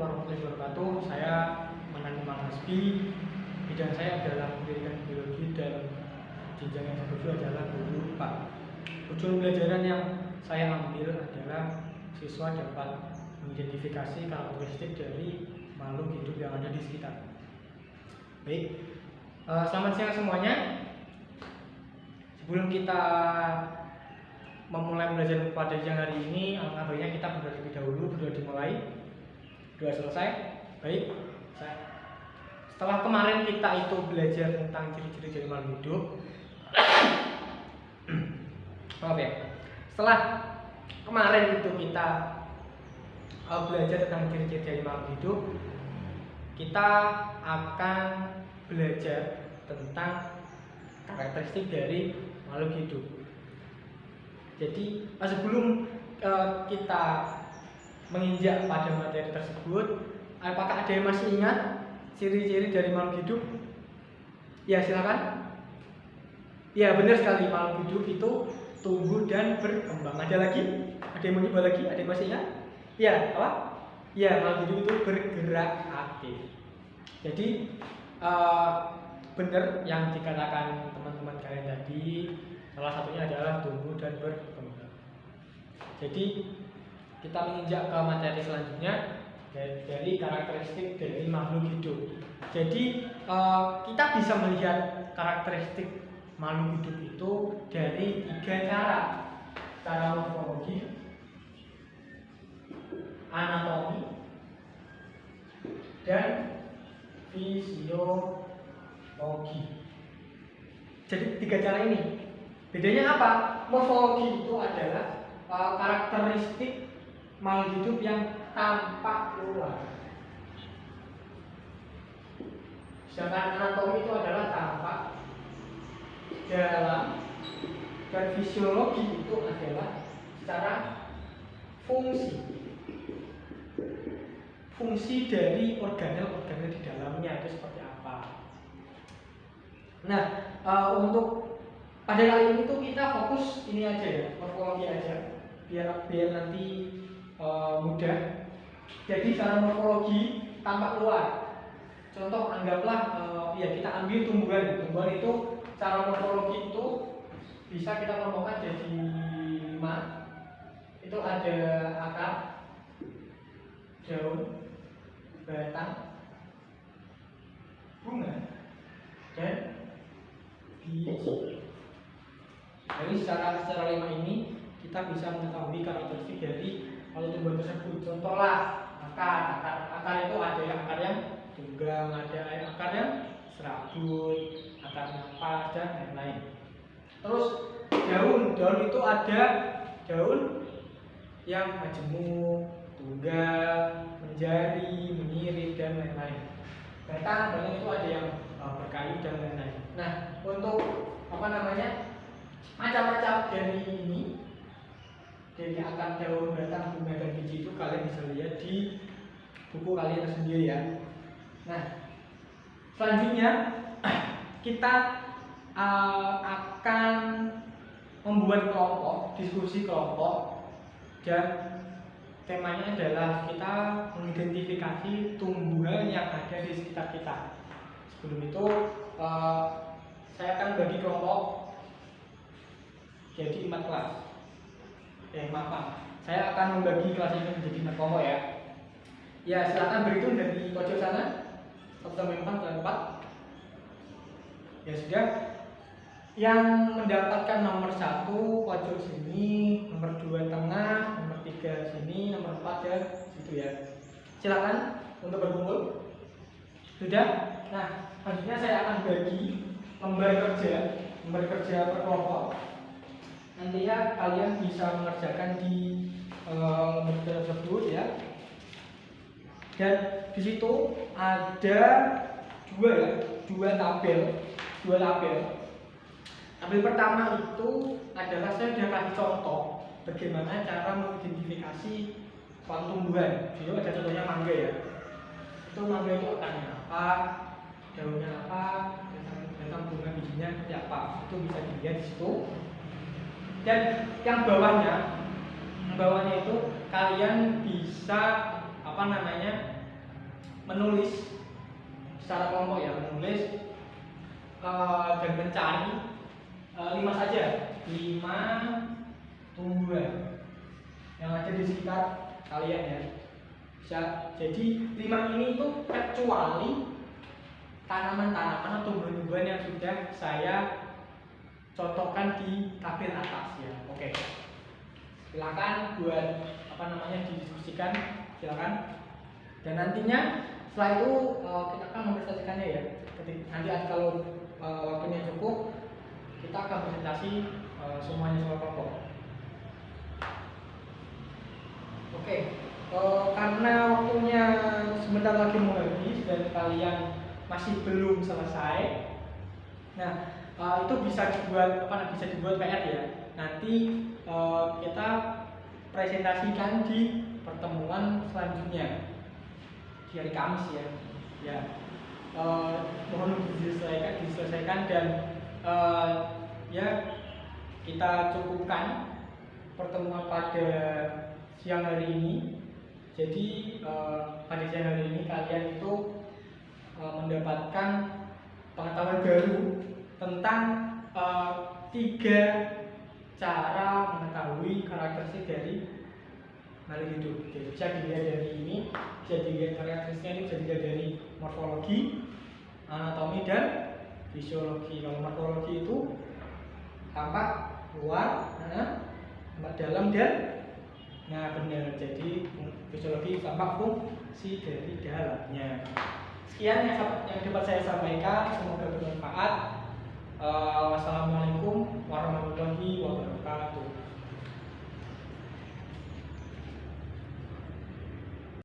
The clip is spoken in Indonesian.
warahmatullahi wabarakatuh. Saya Manani Mangasbi. Bidang saya adalah pendidikan biologi dan jenjang yang kedua adalah guru IPA. Tujuan pembelajaran yang saya ambil adalah siswa dapat mengidentifikasi karakteristik dari makhluk hidup yang ada di sekitar. Baik, selamat siang semuanya. Sebelum kita memulai belajar pada siang hari ini, alangkah baiknya kita berdoa terlebih dahulu. Berdoa dimulai, doa selesai. Baik, setelah kemarin kita itu belajar tentang ciri-ciri dari makhluk hidup. Maaf ya. Setelah kemarin itu kita belajar tentang ciri-ciri dari makhluk hidup, kita akan belajar tentang karakteristik dari makhluk hidup. Jadi sebelum kita menginjak pada materi tersebut, apakah ada yang masih ingat ciri-ciri dari makhluk hidup? Ya, silakan. Ya, benar sekali, makhluk hidup itu tumbuh dan berkembang. Ada lagi? Ada yang mau nyoba lagi? Ada yang masih ingat? Ya, apa? Ya, makhluk hidup itu bergerak aktif. Jadi benar yang dikatakan teman-teman kalian tadi, salah satunya adalah tumbuh dan berkembang. Jadi kita menginjak ke materi selanjutnya dari karakteristik dari makhluk hidup. Jadi kita bisa melihat karakteristik makhluk hidup itu dari 3 cara. Cara morfologi, anatomi, dan fisiologi. Jadi 3 cara ini. Bedanya apa? Morfologi itu adalah karakteristik makhluk hidup yang tampak luar. Sedangkan anatomi itu adalah tampak dalam, dan fisiologi itu adalah secara fungsi. Fungsi dari organel-organel di dalamnya itu seperti apa. Nah, untuk pada kali ini tuh kita fokus ini aja ya, morfologi aja, biar nanti mudah. Jadi secara morfologi tampak luar. Contoh anggaplah ya kita ambil tumbuhan. Tumbuhan itu secara morfologi itu bisa kita kelompokkan jadi 5. Itu ada akar, daun, batang, bunga, dan biji. Jadi secara 5 ini kita bisa mengetahui karakteristik dari kalau tumbuhan tersebut. Contohlah akar itu ada yang akar yang tunggang, ada akar yang serabut, akar napas, dan lain-lain. Terus daun itu ada daun yang majemuk, tunggal, menjari, menyirip, dan lain-lain. Batang itu ada yang berkayu dan lain-lain. Nah, untuk macam-macam dari ini, dari akar, daun, batang, bunga, dan biji itu kalian bisa lihat di buku kalian sendiri ya. Nah, selanjutnya kita akan membuat kelompok, diskusi kelompok, dan temanya adalah kita mengidentifikasi tumbuhan yang ada di sekitar kita. Sebelum itu saya akan bagi kelompok jadi 4 kelas. Saya akan membagi kelas ini menjadi 4 kelompok ya. Ya, silakan berhitung dari pojok sana. 1 sampai 4 dan 4. Ya sudah. Yang mendapatkan nomor 1 pojok sini, nomor 2 tengah, nomor 3 sini, nomor 4 ya situ ya. Silakan untuk berkumpul. Sudah? Nah, selanjutnya saya akan bagi lembar kerja per kelompok. Nantinya kalian bisa mengerjakan di lembar tersebut ya. Dan di situ ada dua tabel. Tabel pertama itu adalah saya sudah kasih contoh bagaimana cara mengidentifikasi suatu tumbuhan. Jadi ada contohnya mangga ya. Itu mangga itu akarnya apa, daunnya apa, batang bunga bijinya seperti apa. Itu bisa dilihat di situ. Dan yang bawahnya itu kalian bisa menulis secara kelompok ya, menulis dan mencari 5 saja, 5 tumbuhan yang ada di sekitar kalian ya. Jadi 5 ini itu kecuali tanaman-tanaman atau tumbuhan-tumbuhan yang sudah saya contohkan di tabel atas ya. Oke. Silakan buat didiskusikan, silakan. Dan nantinya setelah itu kita akan mempresentasikannya ya. Nanti kalau waktunya cukup, kita akan presentasi semuanya soal kelompok. Oke. Karena waktunya sebentar lagi mau habis dan kalian masih belum selesai, nah itu bisa dibuat PR ya. Nanti kita presentasikan di pertemuan selanjutnya di hari Kamis ya. Ya, mohon diselesaikan dan ya kita cukupkan pertemuan pada siang hari ini. Jadi pada siang hari ini kalian itu mendapatkan pengetahuan baru tentang 3 cara mengetahui karakteristik dari makhluk hidup. Jadi bisa dilihat dari ini, bisa dilihat karakteristiknya ini bisa dilihat dari morfologi, anatomi dan fisiologi. Kalau morfologi itu tampak luar, tampak dalam dan benar. Jadi fisiologi tampak fungsi dari dalamnya. Sekian yang dapat saya sampaikan, semoga bermanfaat. Wassalamualaikum warahmatullahi wabarakatuh.